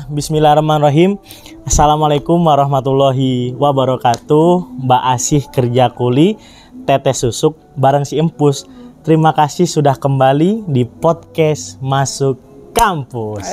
Bismillahirrahmanirrahim. Assalamualaikum warahmatullahi wabarakatuh. Mbak Asih kerja kuli, Teteh Susuk bareng si Empus. Terima kasih sudah kembali di podcast Masuk Kampus.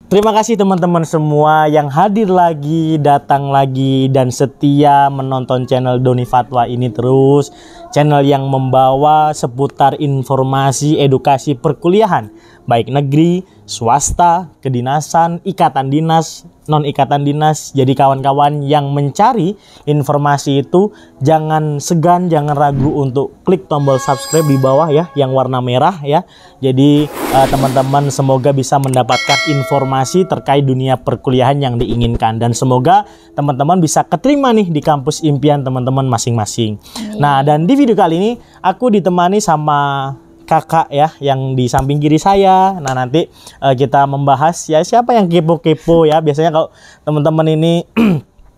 Terima kasih teman-teman semua yang hadir lagi, datang lagi, dan setia menonton channel Doni Fatwa ini terus. Channel yang membawa seputar informasi edukasi perkuliahan, baik negeri, swasta, kedinasan, ikatan dinas, non-ikatan dinas. Jadi kawan-kawan yang mencari informasi itu jangan segan, jangan ragu untuk klik tombol subscribe di bawah ya, yang warna merah ya. Jadi teman-teman semoga bisa mendapatkan informasi terkait dunia perkuliahan yang diinginkan, dan semoga teman-teman bisa keterima nih di kampus impian teman-teman masing-masing. Nah, dan di video kali ini aku ditemani sama kakak ya yang di samping kiri saya. Nah, nanti kita membahas ya siapa yang kepo-kepo ya. Biasanya kalau teman-teman ini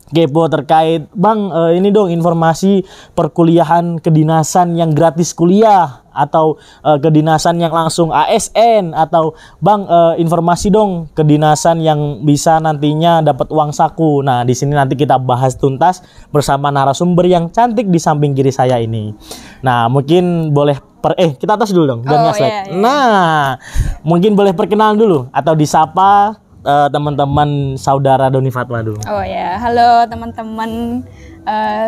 kepo terkait bang ini dong informasi perkuliahan kedinasan yang gratis kuliah, atau kedinasan yang langsung ASN, atau bang informasi dong kedinasan yang bisa nantinya dapat uang saku. Nah, di sini nanti kita bahas tuntas bersama narasumber yang cantik di samping kiri saya ini. Nah, mungkin boleh kita atas dulu dong, dan iya. Nah, mungkin boleh perkenalan dulu atau disapa teman-teman saudara Doni Fatwa dulu. Oh ya, halo teman-teman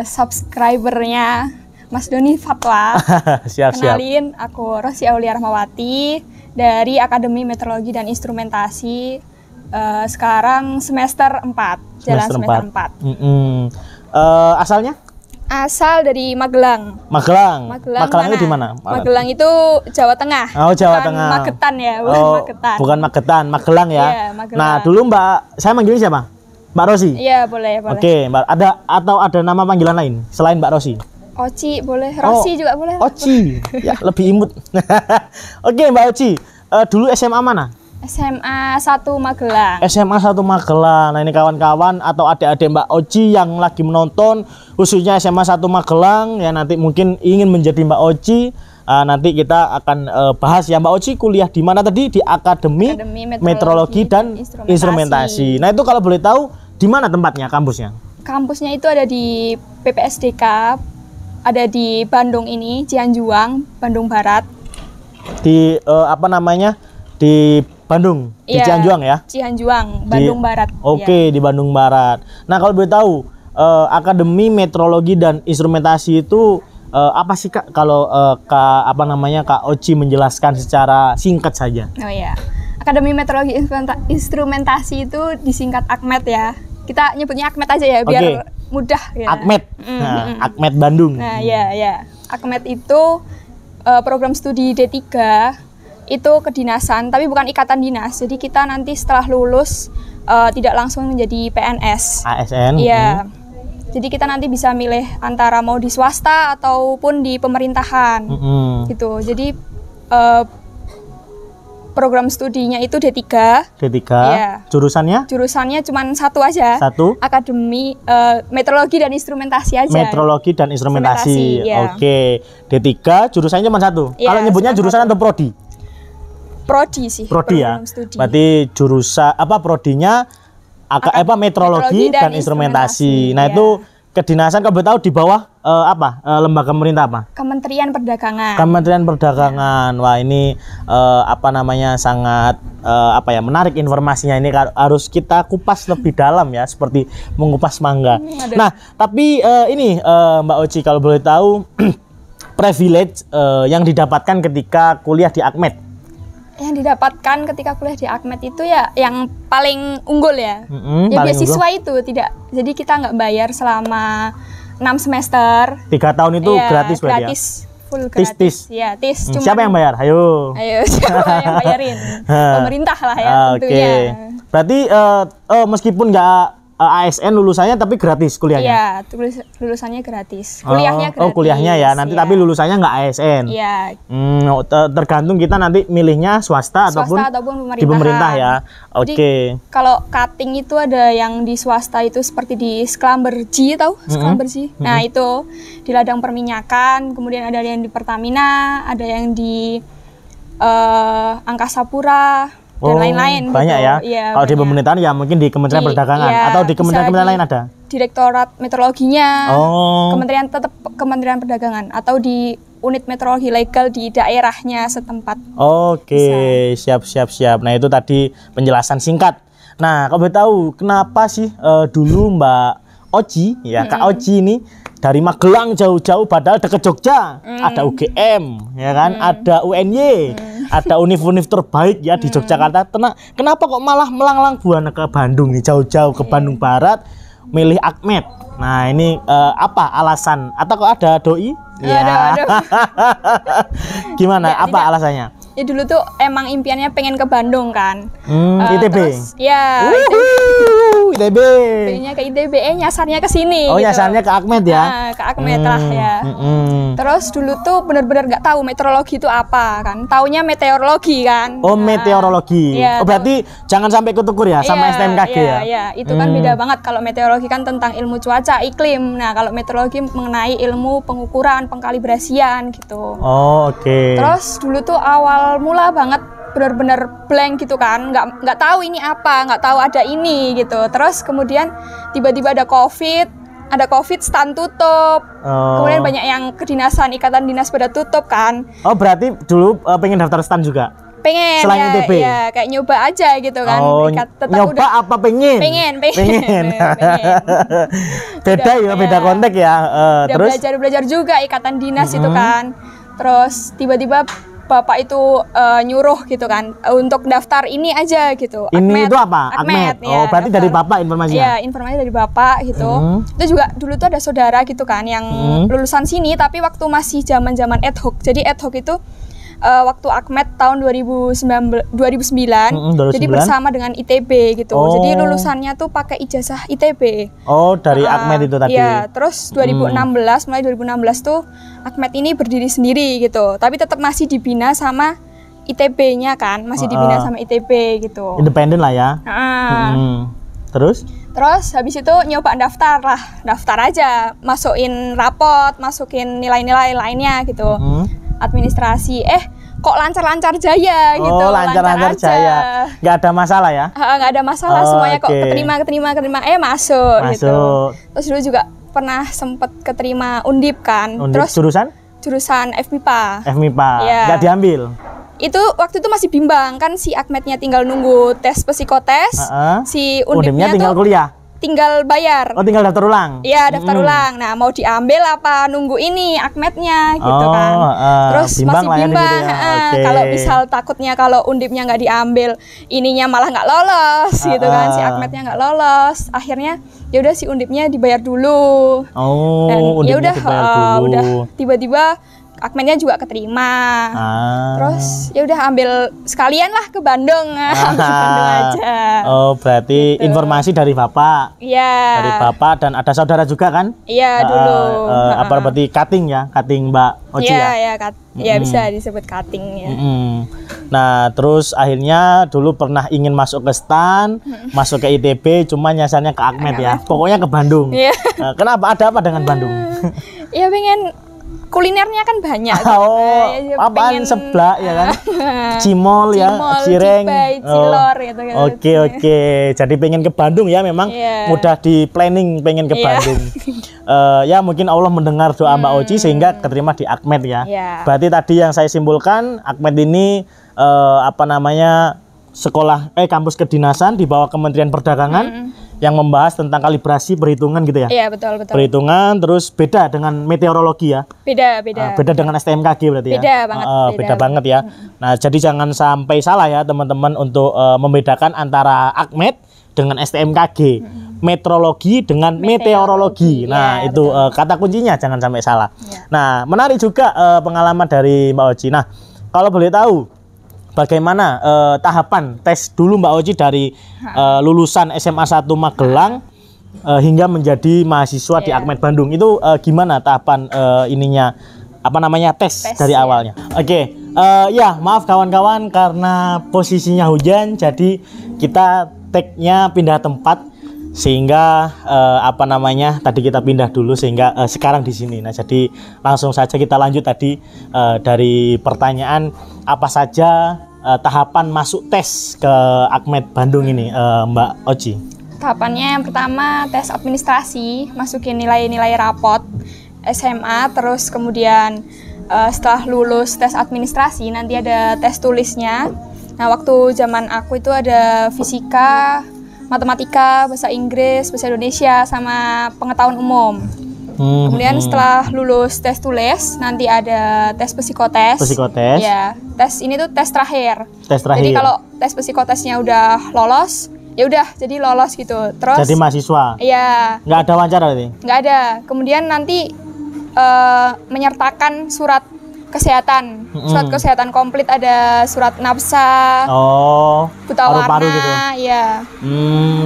subscribernya Mas Doni Fatwa. Siap. Kenalin, aku Rosi Aulia Rahmawati dari Akademi Meteorologi dan Instrumentasi. Sekarang semester 4, jalan semester 4. Asalnya? Asal dari Magelang. Magelangnya di mana? Magelang itu Jawa Tengah. Oh, Jawa bukan Tengah. Magetan ya, bukan Magetan. Bukan Magetan, Magelang ya. Iya, Magelang. Nah, dulu Mbak, saya manggilnya siapa? Mbak Rosi. Iya, boleh. Oke, Mbak. Ada nama panggilan lain selain Mbak Rosi? Oci boleh, Rosi juga boleh. Oci, ya lebih imut. Oke, Mbak Oci. Dulu SMA mana? SMA 1 Magelang. SMA 1 Magelang. Nah, ini kawan-kawan atau adik-adik Mbak Oci yang lagi menonton, khususnya SMA 1 Magelang ya, nanti mungkin ingin menjadi Mbak Oci. Nanti kita akan bahas ya. Mbak Oci kuliah di mana tadi? Di Akademi Meteorologi dan Instrumentasi. Nah, itu kalau boleh tahu di mana tempatnya, kampusnya? Kampusnya itu ada di PPSDK, ada di Bandung ini, Cianjuang, Bandung Barat. Di Di Bandung, di Cianjuang ya? Cianjuang, Bandung Barat. Oke, di Bandung Barat. Nah, kalau boleh tahu, Akademi Meteorologi dan Instrumentasi itu apa sih Kak? Kalau Kak Oci menjelaskan secara singkat saja. Oh iya, Akademi Meteorologi Instrumentasi itu disingkat AKMET ya. Kita nyebutnya AKMET aja ya, biar mudah. Ya. AKMET, AKMET Bandung. Nah, ya. AKMET itu program studi D3. Itu kedinasan, tapi bukan ikatan dinas. Jadi kita nanti setelah lulus tidak langsung menjadi PNS. ASN. Iya. Jadi kita nanti bisa milih antara mau di swasta ataupun di pemerintahan. Gitu. Jadi program studinya itu D3. Iya. Jurusannya? Jurusannya cuma satu aja. Satu? Akademi Meteorologi dan Instrumentasi aja. Meteorologi dan Instrumentasi. Ya. Oke. D3 jurusannya cuma satu. Ya, kalau nyebutnya jurusan atau prodi? Prodi sih. Prodi ya. Studi. Berarti jurusan prodinya meteorologi dan instrumentasi. Nah, itu kedinasan kalau boleh tahu di bawah lembaga pemerintah apa? Kementerian Perdagangan. Kementerian Perdagangan. Wah, ini sangat menarik informasinya. Ini harus kita kupas lebih dalam ya, seperti mengupas mangga. Nah, tapi ini Mbak Oci, kalau boleh tahu privilege yang didapatkan ketika kuliah di Akmed. Yang didapatkan ketika kuliah di Akmed itu ya yang paling unggul ya. Ya beasiswa itu tidak. Jadi kita nggak bayar selama 6 semester. 3 tahun itu ya, gratis berarti gratis. Ya? Full gratis. Ya, cuman, siapa yang bayar? Ayo. Siapa yang bayarin? Pemerintah lah ya tentunya. Berarti meskipun nggak ASN lulusannya tapi gratis kuliahnya? Iya, lulusannya gratis. Kuliahnya gratis. Oh, kuliahnya ya. Nanti tapi lulusannya nggak ASN. Iya. Tergantung kita nanti milihnya swasta ataupun di pemerintah ya. Oke. Kalau cutting itu ada yang di swasta itu seperti di Schlumberger, tahu? Schlumberger. Nah, itu di ladang perminyakan, kemudian ada yang di Pertamina, ada yang di Angkasa Pura. Dan lain-lain banyak gitu. Ya. Iya, kalau di pemerintahan ya mungkin di Kementerian Perdagangan atau di kementerian lain ada. Direktorat Meteorologinya. Kementerian Perdagangan atau di unit meteorologi legal di daerahnya setempat. Oke, siap. Nah, itu tadi penjelasan singkat. Nah, kalau boleh tahu kenapa sih dulu Mbak Oci ya, Kak Oci ini dari Magelang jauh-jauh padahal dekat Jogja. Ada UGM ya kan, ada UNY. Ada univ-univ terbaik ya di Yogyakarta. Kenapa kok malah melanglang buana ke Bandung nih, jauh-jauh ke Bandung Barat, milih Akmed? Nah, ini apa alasan? Atau kok ada doi? Ya. Gimana? Ya, apa alasannya? Ya dulu tuh emang impiannya pengen ke Bandung kan. ITB. Terus, ya. ITB. Pengennya ke ITB, nyasarnya ke sini. Oh, gitu. Nyasarnya ke Akmed ya? Nah, ke Akmed lah ya. Terus dulu tuh bener-bener nggak tahu meteorologi itu apa kan? Taunya meteorologi kan. Oh, meteorologi. Ya, berarti jangan sampai ketukur ya sama STMKG ya? Iya, itu kan beda banget. Kalau meteorologi kan tentang ilmu cuaca, iklim. Nah, kalau meteorologi mengenai ilmu pengukuran, pengkalibrasian gitu. Oh, oke. Terus dulu tuh awal mula banget benar-benar blank gitu kan, nggak tahu ini apa, nggak tahu ada ini gitu. Terus kemudian tiba-tiba ada covid, stan tutup. Kemudian banyak yang kedinasan, ikatan dinas pada tutup kan. Oh, berarti dulu pengen daftar stan juga? Pengen. Selain ITB? Ya, kayak nyoba aja gitu kan. Nyoba apa pengen? Pengen. Beda konteks ya. Terus belajar juga ikatan dinas itu kan. Terus tiba-tiba bapak itu nyuruh gitu kan untuk daftar ini aja gitu. Ini itu apa? Akmed. Ya, berarti daftar dari bapak informasinya? Iya, informasinya dari bapak gitu. Itu juga dulu tuh ada saudara gitu kan yang lulusan sini tapi waktu masih zaman-zaman ad hoc. Jadi ad hoc itu waktu Akmed tahun 2009 jadi bersama dengan ITB gitu. Jadi lulusannya tuh pakai ijazah ITB. Oh, dari Akmed itu tadi. Iya, terus 2016 mulai 2016 tuh Akmed ini berdiri sendiri gitu. Tapi tetap masih dibina sama ITB-nya kan, masih dibina sama ITB gitu. Independen lah ya. Terus habis itu nyoba daftar aja, masukin rapot, masukin nilai-nilai lainnya gitu. Administrasi, kok lancar-lancar jaya gitu. Lancar jaya, nggak ada masalah ya? Nggak ada masalah, semuanya kok keterima, masuk gitu. Terus dulu juga pernah sempet keterima Undip kan. Terus jurusan FMIPA. Ya. Nggak diambil? Itu waktu itu masih bimbang kan, si Akmednya tinggal nunggu tes psikotes, si Undipnya tinggal kuliah. Tinggal bayar. Oh, tinggal daftar ulang? Iya, daftar ulang. Nah, mau diambil apa nunggu ini Akmednya gitu kan. Terus masih bimbang. Gitu ya. Kalau misal takutnya kalau Undipnya nggak diambil, ininya malah nggak lolos gitu kan. Si Akmednya nggak lolos. Akhirnya ya udah si Undipnya dibayar dulu. Dan ya udah tiba-tiba Akmednya juga keterima. Terus ya udah ambil sekalian lah ke Bandung. Ambil ke Bandung aja. Oh, berarti gitu. Informasi dari Bapak. Iya. Dari Bapak dan ada saudara juga kan? Iya, dulu. Apa berarti cutting ya? Cutting Mbak Oci ya? Iya, bisa disebut cutting ya. Nah, terus akhirnya dulu pernah ingin masuk ke STAN, masuk ke ITB, cuma nyasarnya ke Akmed ya. Pokoknya ke Bandung. Kenapa? Ada apa dengan Bandung? Iya, pengen kulinernya kan banyak. Apaan seblak ya kan? Cimol ya, cireng. Cilor gitu. Oke. Jadi pengen ke Bandung ya, memang mudah di planning pengen ke Bandung. ya mungkin Allah mendengar doa Mbak Oci sehingga keterima di Akmed ya. Berarti tadi yang saya simpulkan Akmed ini apa namanya kampus kedinasan di bawah Kementerian Perdagangan yang membahas tentang kalibrasi perhitungan gitu ya. Iya, betul. Perhitungan terus beda dengan meteorologi ya. Beda. Beda dengan STMKG berarti ya. Beda banget ya. Nah, jadi jangan sampai salah ya teman-teman untuk membedakan antara Akmed dengan STMKG, meteorologi dengan meteorologi. Nah, itu kata kuncinya jangan sampai salah. Nah, menarik juga pengalaman dari Mbak Oci. Nah, kalau boleh tahu bagaimana tahapan tes dulu Mbak Oci dari lulusan SMA 1 Magelang hingga menjadi mahasiswa di Akmed Bandung. Itu gimana tahapan ininya tes dari awalnya? Oke. Ya, maaf kawan-kawan karena posisinya hujan jadi kita tag-nya pindah tempat sehingga tadi kita pindah dulu sehingga sekarang di sini. Nah, jadi langsung saja kita lanjut tadi dari pertanyaan apa saja tahapan masuk tes ke Akmed Bandung ini, Mbak Oci. Tahapannya yang pertama tes administrasi, masukin nilai-nilai rapot SMA, terus kemudian setelah lulus tes administrasi nanti ada tes tulisnya. Nah, waktu zaman aku itu ada fisika, matematika, bahasa Inggris, bahasa Indonesia, sama pengetahuan umum. Kemudian setelah lulus tes tulis, nanti ada tes psikotes. Ya, tes ini tuh tes terakhir. Jadi kalau tes psikotesnya udah lolos, ya udah jadi lolos gitu. Terus jadi mahasiswa. Iya. Nggak ada wawancara berarti? Nggak ada. Kemudian nanti menyertakan surat kesehatan. Surat kesehatan komplit, ada surat nafsa. Buta warna gitu. Ya.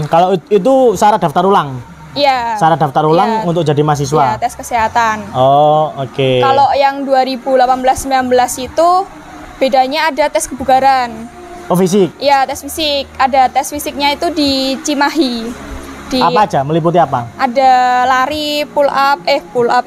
Kalau itu syarat daftar ulang. Iya. Syarat daftar ulang untuk jadi mahasiswa. Iya, tes kesehatan. Oke. Kalau yang 2018-19 itu bedanya ada tes kebugaran. Fisik. Iya, tes fisik. Ada tes fisiknya itu di Cimahi. Apa aja? Meliputi apa? Ada lari, pull up,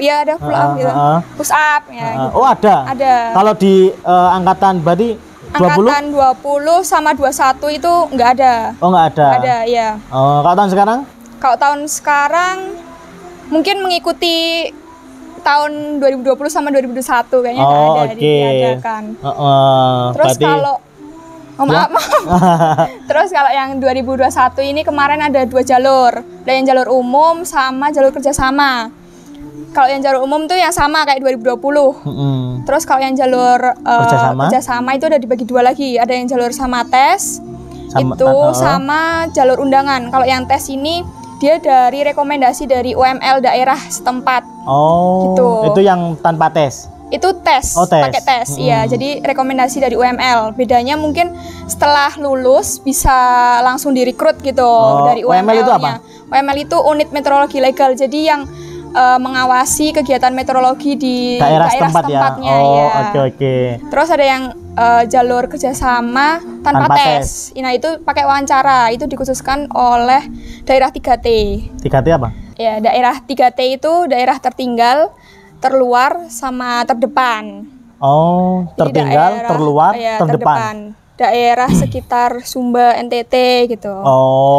ya ada pull up gitu. Push up ya. Gitu. Ada. Ada. Kalau di angkatan berarti 20? Angkatan 20 sama 21 itu nggak ada. Nggak ada. Nggak ada, ya. Kalau tahun sekarang? Kalau tahun sekarang mungkin mengikuti tahun 2020 sama 2021 kayaknya nggak ada diadakan. Terus berarti... kalau maaf. Terus kalau yang 2021 ini kemarin ada 2 jalur. Ada yang jalur umum sama jalur kerjasama. Kalau yang jalur umum tuh yang sama kayak 2020. Terus kalau yang jalur kerjasama itu ada dibagi 2 lagi. Ada yang jalur sama tes sama jalur undangan. Kalau yang tes ini dia dari rekomendasi dari UML daerah setempat. Gitu. Itu yang tanpa tes. Itu tes, pakai tes, iya. Jadi rekomendasi dari UML. Bedanya mungkin setelah lulus bisa langsung direkrut gitu dari UML-nya. UML itu apa? UML itu unit meteorologi legal. Jadi yang mengawasi kegiatan meteorologi di daerah setempatnya. Oke. Terus ada yang jalur kerjasama tanpa tes. Nah, itu pakai wawancara. Itu dikhususkan oleh daerah 3T. 3T apa? Ya, daerah 3T itu daerah tertinggal, terluar, sama terdepan. Tertinggal, terluar, terdepan. Daerah sekitar Sumba, NTT gitu.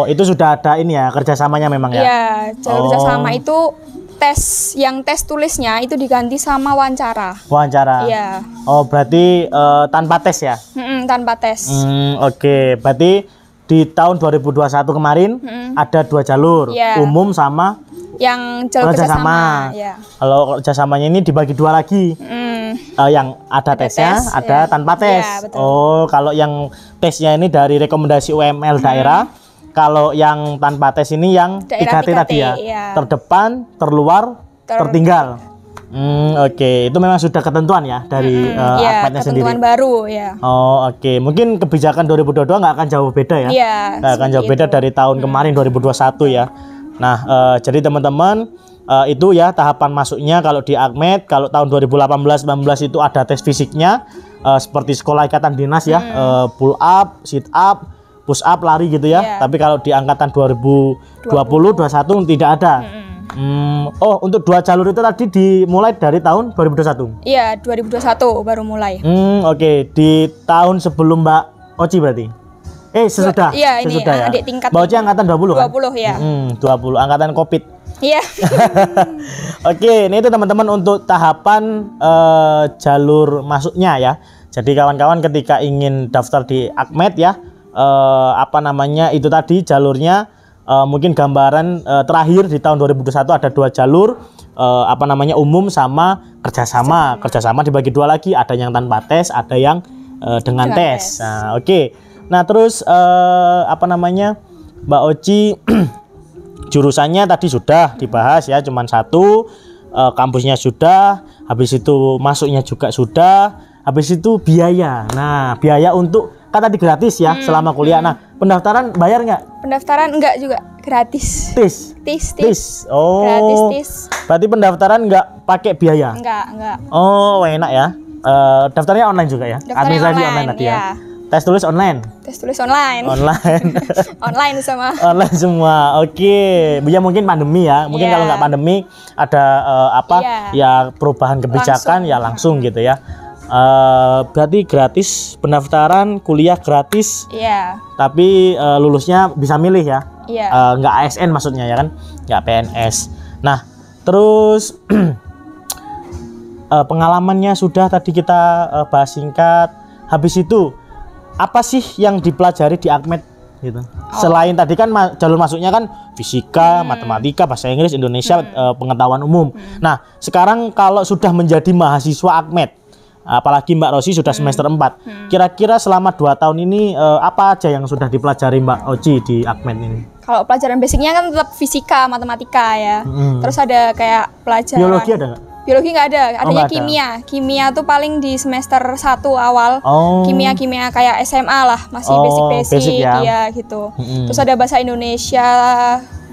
Itu sudah ada ini ya, kerjasamanya memang ya? Iya, jalur kerjasama itu yang tes tulisnya itu diganti sama wawancara. Iya. Berarti tanpa tes ya? Tanpa tes. Oke, berarti di tahun 2021 kemarin ada 2 jalur, umum sama yang jalur kerjasama. Ya. Kalau kerjasamanya ini dibagi 2 lagi. Yang ada tesnya, ada tanpa tes. Ya, kalau yang tesnya ini dari rekomendasi UML daerah. Kalau yang tanpa tes ini yang 3T tadi ya. Terdepan, terluar, tertinggal. Oke. Itu memang sudah ketentuan ya dari Akmednya sendiri. Ketentuan baru ya. Oke. Mungkin kebijakan 2022 nggak akan jauh beda ya. Nggak akan jauh beda dari tahun kemarin 2021 ya. Nah, jadi teman-teman itu ya tahapan masuknya kalau di Akmed. Kalau tahun 2018-19 itu ada tes fisiknya seperti sekolah ikatan dinas ya, pull up, sit up, push up, lari gitu ya. Tapi kalau di angkatan 2020-21 tidak ada. Untuk 2 jalur itu tadi dimulai dari tahun 2021. Iya, 2021 baru mulai. Oke. Di tahun sebelum Mbak Oci berarti. Sesudah. Iya, ini ya. adik tingkat. Mbak Oci angkatan 20 kan? 20 ya. 20 angkatan Covid. Iya. Oke, ini itu teman-teman untuk tahapan jalur masuknya ya. Jadi kawan-kawan ketika ingin daftar di Akmed ya, apa namanya itu tadi jalurnya, mungkin gambaran terakhir di tahun 2021 ada 2 jalur, apa namanya umum sama kerjasama. Kerjasama dibagi 2 lagi, ada yang tanpa tes, ada yang dengan tes. Nah, oke. Nah, terus apa namanya Mbak Oci jurusannya tadi sudah dibahas ya, cuman 1, kampusnya sudah, habis itu masuknya juga sudah, habis itu biaya. Nah, biaya untuk kan tadi gratis ya selama kuliah. Nah, pendaftaran bayar nggak? Pendaftaran enggak juga, gratis. Tis. Oh. Gratis tis. Berarti pendaftaran nggak pakai biaya? Enggak. Oh, enak ya. Daftarnya online juga ya? Daftarnya Administrasi online tadi ya. Tes tulis online. Tes tulis online. Online sama. Online semua. Oke. Ya mungkin pandemi ya. Mungkin kalau nggak pandemi ada ya perubahan kebijakan langsung gitu ya. Berarti gratis pendaftaran kuliah gratis. Iya. Tapi lulusnya bisa milih ya. Iya. Nggak ASN maksudnya ya kan? Nggak PNS. Nah, terus pengalamannya sudah tadi kita bahas singkat. Habis itu apa sih yang dipelajari di Akmed gitu? Selain tadi kan jalur masuknya kan fisika, matematika, bahasa Inggris, Indonesia, pengetahuan umum. Nah, sekarang kalau sudah menjadi mahasiswa Akmed, apalagi Mbak Rosi sudah semester 4. Kira-kira selama 2 tahun ini apa aja yang sudah dipelajari Mbak Oci di Akmed ini? Kalau pelajaran basicnya kan tetap fisika, matematika ya. Terus ada kayak pelajaran biologi ada nggak? Biologi nggak ada, adanya kimia. Kimia tuh paling di semester 1 awal. Kimia kayak SMA lah, masih basic ya gitu. Terus ada bahasa Indonesia,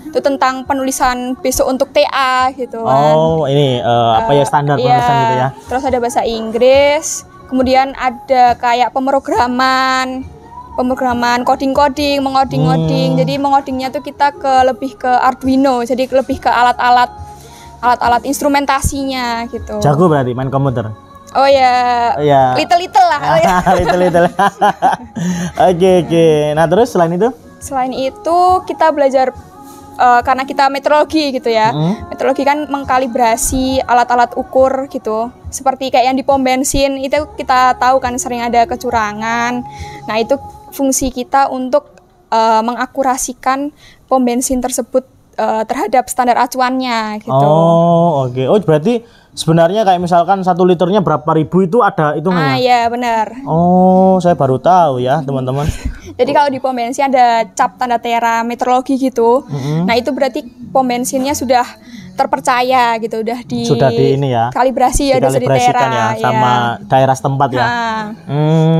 itu tentang penulisan besok untuk TA gitu kan. Ini apa ya standar penulisan gitu ya. Terus ada bahasa Inggris, kemudian ada kayak pemrograman, coding-coding, mengoding-ngoding. Jadi mengodingnya tuh kita lebih ke Arduino, jadi lebih ke alat-alat instrumentasinya gitu. Jago berarti main komputer. Oh ya. Little lah. Little. Oke. Nah, terus selain itu? Selain itu kita belajar karena kita metrologi gitu ya. Metrologi kan mengkalibrasi alat-alat ukur gitu. Seperti kayak yang di pom bensin itu kita tahu kan sering ada kecurangan. Nah, itu fungsi kita untuk mengakurasikan pom bensin tersebut terhadap standar acuannya gitu. Oke. Berarti sebenarnya kayak misalkan 1 liternya berapa ribu itu ada hitungannya? Iya benar. Saya baru tahu ya teman-teman. Jadi kalau di pom bensin ada cap tanda tera metrologi gitu. Nah, itu berarti pom bensinnya sudah terpercaya gitu, udah di ini ya. Kalibrasi ya, udah dikalibrasikan ya sama daerah setempat ya.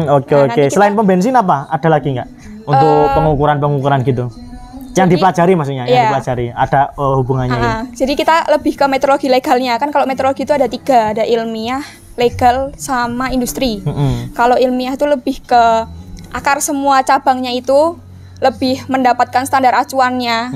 Oke. Selain pom bensin apa? Ada lagi nggak untuk pengukuran gitu? Yang dipelajari maksudnya, yang dipelajari ada hubungannya. Jadi kita lebih ke metrologi legalnya kan. Kalau metrologi itu ada 3, ada ilmiah, legal, sama industri. Kalau ilmiah itu lebih ke akar semua cabangnya itu lebih mendapatkan standar acuannya.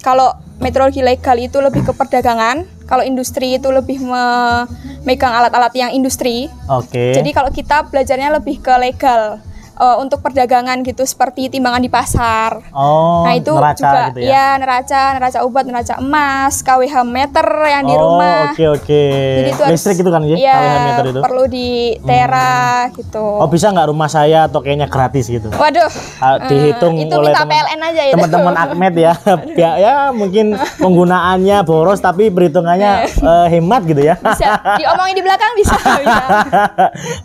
Kalau metrologi legal itu lebih ke perdagangan. Kalau industri itu lebih memegang alat-alat yang industri. Jadi kalau kita belajarnya lebih ke legal. Untuk perdagangan gitu, seperti timbangan di pasar. Nah, itu neraca juga gitu ya? Neraca obat, neraca emas, KWH meter yang di rumah. Oke. Jadi itu listrik itu kan ya? KWH meter itu perlu di tera gitu. Bisa nggak rumah saya tokenya gratis gitu? Waduh. Dihitung itu oleh minta PLN aja itu. Teman-teman Akmed ya. Ya mungkin penggunaannya boros tapi perhitungannya hemat gitu ya. Bisa diomongin di belakang bisa.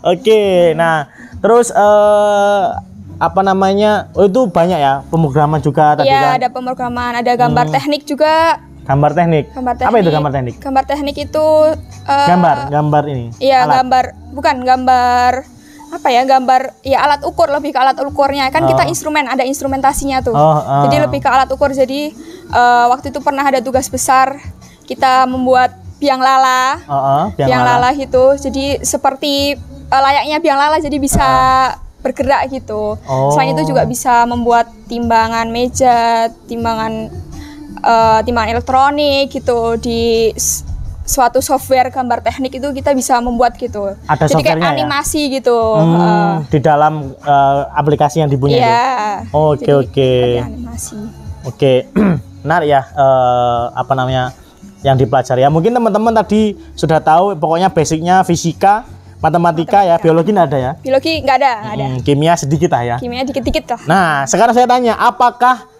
Oke. Nah, terus apa namanya? Itu banyak ya pemrograman juga tadi kan? Iya, ada pemrograman, ada gambar teknik juga. Gambar teknik. Apa itu gambar teknik? Gambar teknik itu gambar ini. Iya, gambar apa ya? Gambar ya alat ukur, lebih ke alat ukurnya. Kan kita ada instrumentasinya tuh. Jadi lebih ke alat ukur. Jadi waktu itu pernah ada tugas besar kita membuat biang lala. Biang lala gitu. Jadi seperti layaknya biang lala, jadi bisa bergerak gitu. Selain itu juga bisa membuat timbangan meja, timbangan elektronik gitu. Di suatu software gambar teknik itu kita bisa membuat gitu. Ada jadi kayak animasi ya? Gitu. Di dalam aplikasi yang dipunyai. Iya. Oke. Ada animasi. Oke. Benar ya. Apa namanya? yang dipelajari. Ya mungkin teman-teman tadi sudah tahu pokoknya basicnya fisika, matematika ya, biologi nggak ada ya? Biologi nggak ada, Kimia sedikit lah ya. Kimia dikit-dikit lah. Nah, sekarang saya tanya, apakah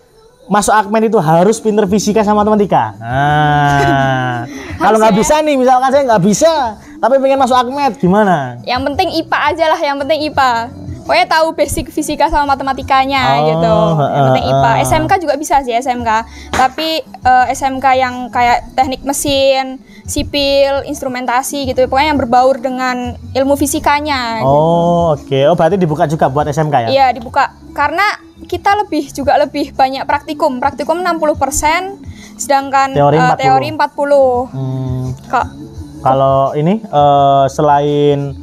masuk Akmed itu harus pinter fisika sama matematika? Nah, kalau nggak bisa nih, misalkan saya nggak bisa, tapi pengen masuk Akmed, gimana? Yang penting IPA aja lah, yang penting IPA. Pokoknya tahu basic fisika sama matematikanya gitu. Yang penting IPA. SMK juga bisa sih SMK. Tapi SMK yang kayak teknik mesin, sipil, instrumentasi gitu. Pokoknya yang berbaur dengan ilmu fisikanya. Oh, gitu. Oke. Oh, berarti dibuka juga buat SMK ya? Iya, dibuka. Karena kita lebih banyak praktikum. Praktikum 60%, sedangkan teori 40. Kalau ini selain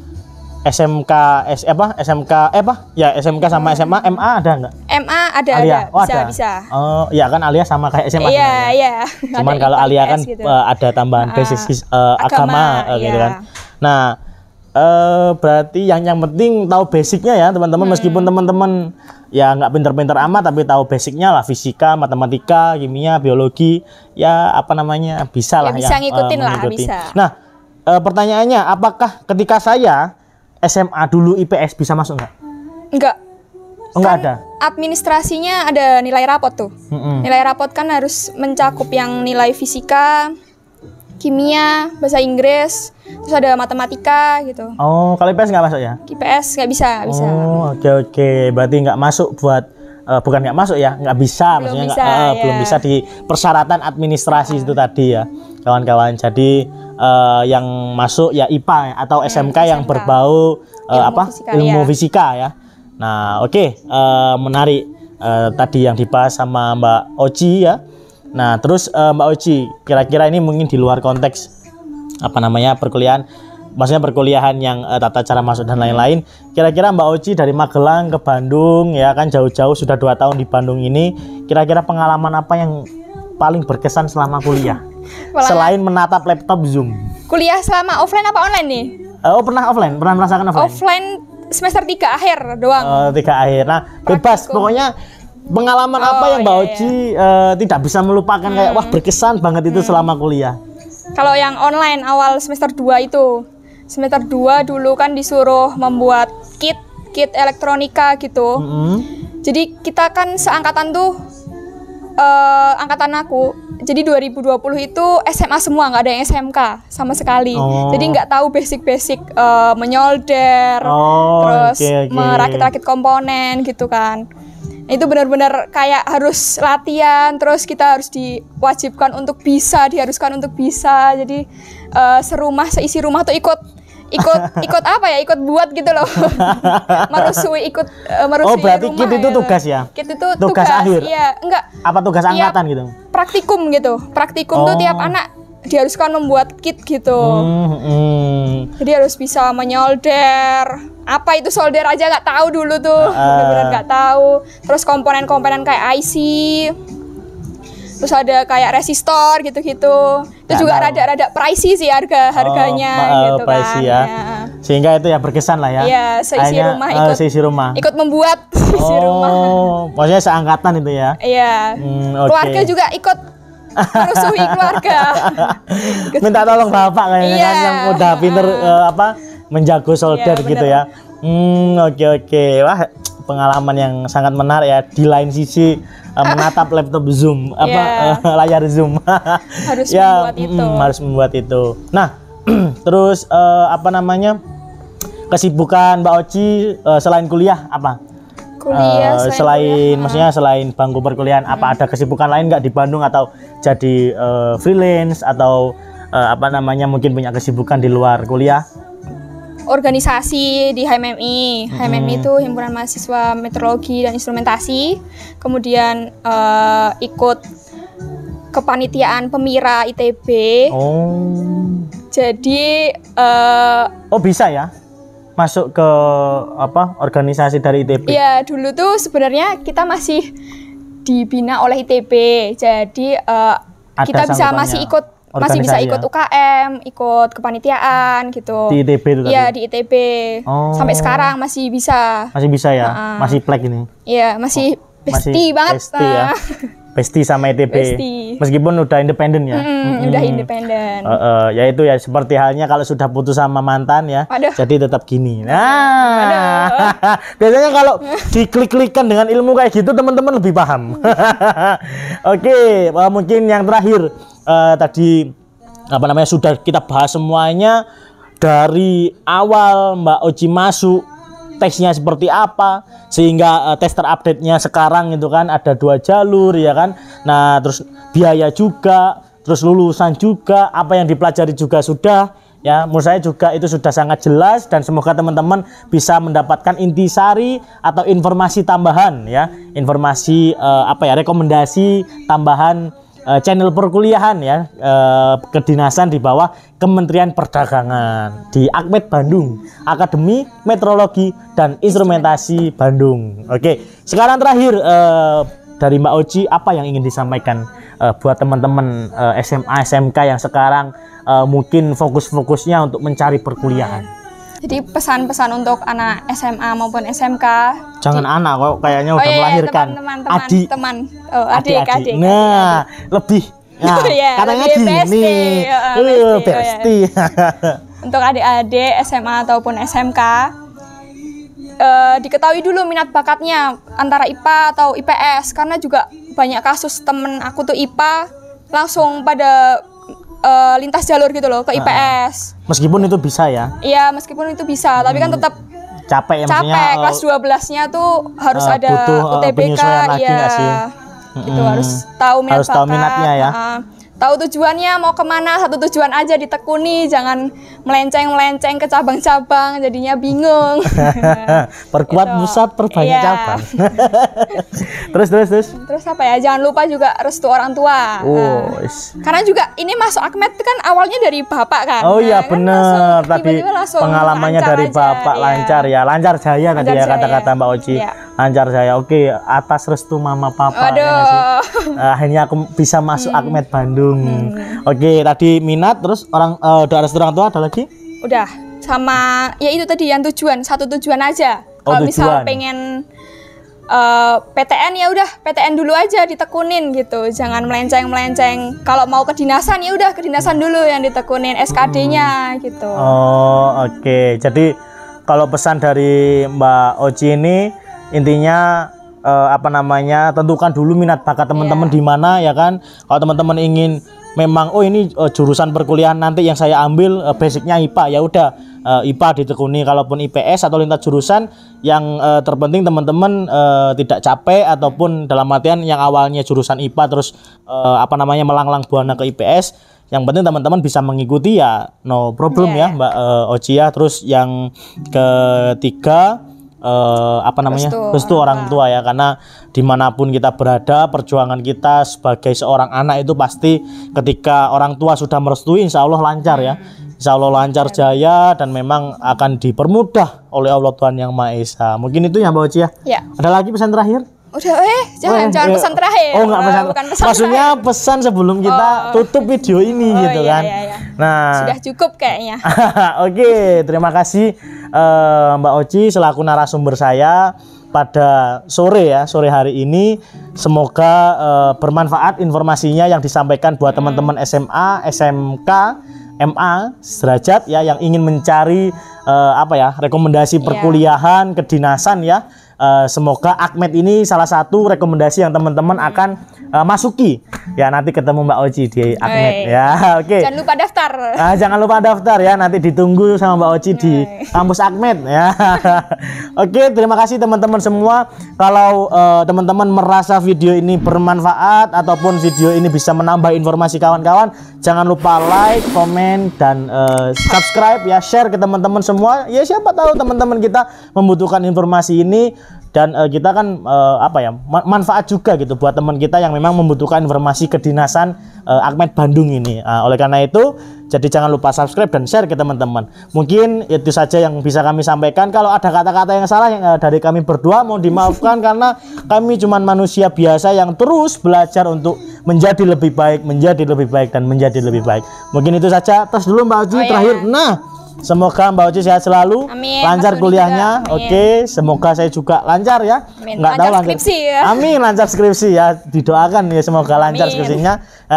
SMK SMK sama SMA MA ada nggak? MA ada. Oh, bisa. Oh ya kan Alia sama kayak SMA. Iya. Cuman kalau Alia kan gitu. Ada tambahan basis agama gitu kan. Nah berarti yang penting tahu basicnya ya teman-teman. Meskipun teman-teman ya nggak pinter-pinter amat tapi tahu basicnya lah, fisika, matematika, kimia, biologi ya apa namanya bisa lah. Bisa ngikutin lah bisa. Nah pertanyaannya, apakah ketika saya SMA dulu IPS bisa masuk nggak? Enggak. Enggak ada. Administrasinya ada nilai rapot tuh. Nilai rapot kan harus mencakup yang nilai fisika, kimia, bahasa Inggris, terus ada matematika gitu. Oh, kalau IPS nggak masuk ya? IPS nggak bisa. Oh, oke. Berarti nggak masuk buat bukan nggak masuk ya, nggak bisa, maksudnya belum bisa di persyaratan administrasi itu tadi ya, kawan-kawan. Jadi yang masuk ya IPA atau SMK yang berbau ilmu fisika ya. Nah, oke. Menarik tadi yang dibahas sama Mbak Oci ya. Nah, terus Mbak Oci, kira-kira ini mungkin di luar konteks perkuliahan, maksudnya perkuliahan yang tata cara masuk dan lain-lain. Kira-kira Mbak Oci dari Magelang ke Bandung ya kan, jauh-jauh sudah 2 tahun di Bandung ini, kira-kira pengalaman apa yang paling berkesan selama kuliah? Selain menatap laptop Zoom. Kuliah selama offline apa online nih? Oh, pernah offline? Pernah merasakan offline? Offline semester 3 akhir doang. 3 akhir. Nah, bebas pokoknya pengalaman apa yang Mbak Oci tidak bisa melupakan, kayak wah berkesan banget itu selama kuliah. Kalau yang online awal semester 2 itu. Semester 2 dulu kan disuruh membuat kit elektronika gitu. Jadi kita kan seangkatan tuh angkatan aku. Jadi 2020 itu SMA semua, nggak ada yang SMK sama sekali. Jadi nggak tahu basic menyolder, terus merakit-rakit komponen gitu kan. Itu benar-benar kayak harus latihan, terus kita harus diharuskan untuk bisa. Jadi seisi rumah tuh ikut apa ya, ikut buat gitu loh. merusui berarti rumah, kit itu tugas ya? Kit itu tugas akhir? Iya, enggak. Apa tugas angkatan gitu? Praktikum gitu. Praktikum tuh tiap anak diharuskan membuat kit gitu. Jadi harus bisa menyolder. Apa itu solder aja nggak tahu dulu tuh. Benar-benar nggak tahu. Terus komponen-komponen kayak IC. Terus ada kayak resistor gitu-gitu. Itu juga rada-rada pricey sih harganya gitu pricey kan. Ya. Sehingga itu ya berkesan lah ya. Iya, seisi rumah ikut membuat seisi rumah. Maksudnya seangkatan itu ya. Iya. Keluarga juga ikut merusui keluarga. Minta tolong bapak kayaknya kan yang udah pinter menjago solder gitu ya. Oke. Wah, pengalaman yang sangat menarik ya. Di lain sisi menatap laptop Zoom, layar Zoom. Harus membuat itu. Nah, terus kesibukan Mbak Oci selain kuliah apa? Maksudnya selain bangku perkuliahan, apa ada kesibukan lain nggak di Bandung, atau jadi freelance, atau mungkin punya kesibukan di luar kuliah? Organisasi di HMMI. HMMI itu Himpunan Mahasiswa Meteorologi dan Instrumentasi. Kemudian ikut kepanitiaan Pemira ITB. Jadi bisa ya masuk ke organisasi dari ITB? Iya, dulu tuh sebenarnya kita masih dibina oleh ITB. Jadi kita masih bisa ikut UKM, ikut kepanitiaan gitu. Di ITB itu tadi? Iya, di ITB. Sampai sekarang masih bisa. Masih bisa ya? Masih plek ini? Iya, masih bestie banget. Bestie ya? Besti sama ITB. Besti. Meskipun udah independen ya. Udah independen. Ya itu ya seperti halnya kalau sudah putus sama mantan ya. Aduh. Jadi tetap gini. Nah. Biasanya kalau diklik-klikkan dengan ilmu kayak gitu teman-teman lebih paham. Oke, mungkin yang terakhir tadi sudah kita bahas semuanya dari awal Mbak Oci masuk, tesnya seperti apa, sehingga tes terupdate-nya sekarang itu kan ada 2 jalur ya kan. Nah, terus biaya juga, terus lulusan juga, apa yang dipelajari juga sudah ya. Menurut saya juga itu sudah sangat jelas, dan semoga teman-teman bisa mendapatkan intisari atau informasi tambahan ya, informasi rekomendasi tambahan channel perkuliahan ya, kedinasan di bawah Kementerian Perdagangan di AKMED Bandung, Akademi Metrologi dan Instrumentasi Bandung. Oke, sekarang terakhir dari Mbak Oci, apa yang ingin disampaikan buat teman-teman SMA SMK yang sekarang mungkin fokus-fokusnya untuk mencari perkuliahan? Jadi pesan-pesan untuk anak SMA maupun SMK. Jangan anak kok, kayaknya udah melahirkan. Teman. Adik. Nah, lebih. Nah, katanya gini. Besti. Untuk adik-adik SMA ataupun SMK, diketahui dulu minat bakatnya antara IPA atau IPS, karena juga banyak kasus temen aku tuh IPA langsung pada lintas jalur gitu loh ke IPS. Meskipun itu bisa ya? Iya, meskipun itu bisa, tapi kan tetap capek ya, capek. Kelas 12-nya tuh harus ada UTBK ya. Gitu, harus tahu minatnya ya. Tahu tujuannya mau kemana, satu tujuan aja ditekuni, jangan melenceng ke cabang-cabang, jadinya bingung. Perkuat gitu. Pusat, perbanyak cabang. Terus apa ya, jangan lupa juga restu orang tua. Karena juga ini masuk AKMED kan awalnya dari bapak kan. Oh iya bener, tadi pengalamannya dari bapak lancar ya, lancar jaya tadi ya kata-kata Mbak Oci. Lancar jaya. Oke, atas restu mama papa. Aduh. Ya, akhirnya aku bisa masuk AKMED Bandung. Oke, tadi minat, terus udah restu orang tua, ada lagi? Udah, sama ya itu tadi yang satu tujuan aja. Kalau misal pengen PTN ya udah PTN dulu aja ditekunin gitu, jangan melenceng. Kalau mau kedinasan ya udah kedinasan dulu yang ditekunin, SKD-nya gitu. Oke. Jadi kalau pesan dari Mbak Oci ini intinya tentukan dulu minat bakat teman-teman di mana ya kan. Kalau teman-teman ingin memang ini jurusan perkuliahan nanti yang saya ambil basicnya IPA, ya udah IPA ditekuni. Kalaupun IPS atau lintas jurusan, yang terpenting teman-teman tidak capek, ataupun dalam artian yang awalnya jurusan IPA terus melanglang buana ke IPS, yang penting teman-teman bisa mengikuti ya no problem ya Mbak Oci ya. Terus yang ketiga restu orang tua ya, karena dimanapun kita berada, perjuangan kita sebagai seorang anak itu pasti ketika orang tua sudah merestui, insya Allah lancar ya, insya Allah lancar jaya, dan memang akan dipermudah oleh Allah Tuhan Yang Maha Esa. Mungkin itu ya Mbak Oci ya. Ada lagi pesan terakhir? Udah jangan pesan terakhir. Enggak bukan pesan. Maksudnya terakhir. Pesan sebelum kita tutup video ini gitu kan. Iya. Nah, sudah cukup kayaknya. Oke, terima kasih Mbak Oci selaku narasumber saya pada sore hari ini. Semoga bermanfaat informasinya yang disampaikan buat teman-teman SMA, SMK, MA sederajat ya yang ingin mencari rekomendasi perkuliahan, kedinasan ya. Semoga AKMED ini salah satu rekomendasi yang teman-teman akan masuki ya. Nanti ketemu Mbak Oci di AKMED ya. Oke. Jangan lupa daftar. Jangan lupa daftar ya. Nanti ditunggu sama Mbak Oci di kampus AKMED ya. Oke, terima kasih teman-teman semua. Kalau teman-teman merasa video ini bermanfaat ataupun video ini bisa menambah informasi kawan-kawan, jangan lupa like, komen, dan subscribe ya. Share ke teman-teman semua. Ya siapa tahu teman-teman kita membutuhkan informasi ini. Dan kita kan manfaat juga gitu buat teman kita yang memang membutuhkan informasi kedinasan AKMED Bandung ini. Oleh karena itu, jadi jangan lupa subscribe dan share ke teman-teman. Mungkin itu saja yang bisa kami sampaikan. Kalau ada kata-kata yang salah dari kami berdua, mohon dimaafkan karena kami cuma manusia biasa yang terus belajar untuk menjadi lebih baik, dan menjadi lebih baik. Mungkin itu saja. Terus dulu Mbak Oci terakhir. Nah, Semoga Mbak Oci sehat selalu, Amin, lancar Mas Doni kuliahnya. juga. Amin. Oke, semoga saya juga lancar ya. Amin. Nggak tahu Lancar skripsi ya. Amin, lancar skripsi ya. Didoakan ya semoga lancar Amin. skripsinya.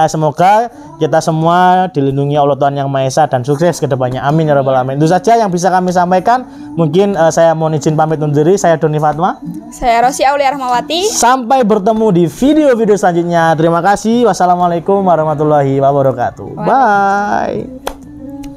Semoga kita semua dilindungi Allah Tuhan Yang Maha Esa dan sukses ke depannya. Amin ya rabbal alamin. Itu saja yang bisa kami sampaikan. Mungkin saya mohon izin pamit undur diri. Saya Doni Fatwa. Saya Rosi Aulia Rahmawati. Sampai bertemu di video-video selanjutnya. Terima kasih. Wassalamualaikum warahmatullahi wabarakatuh. Bye.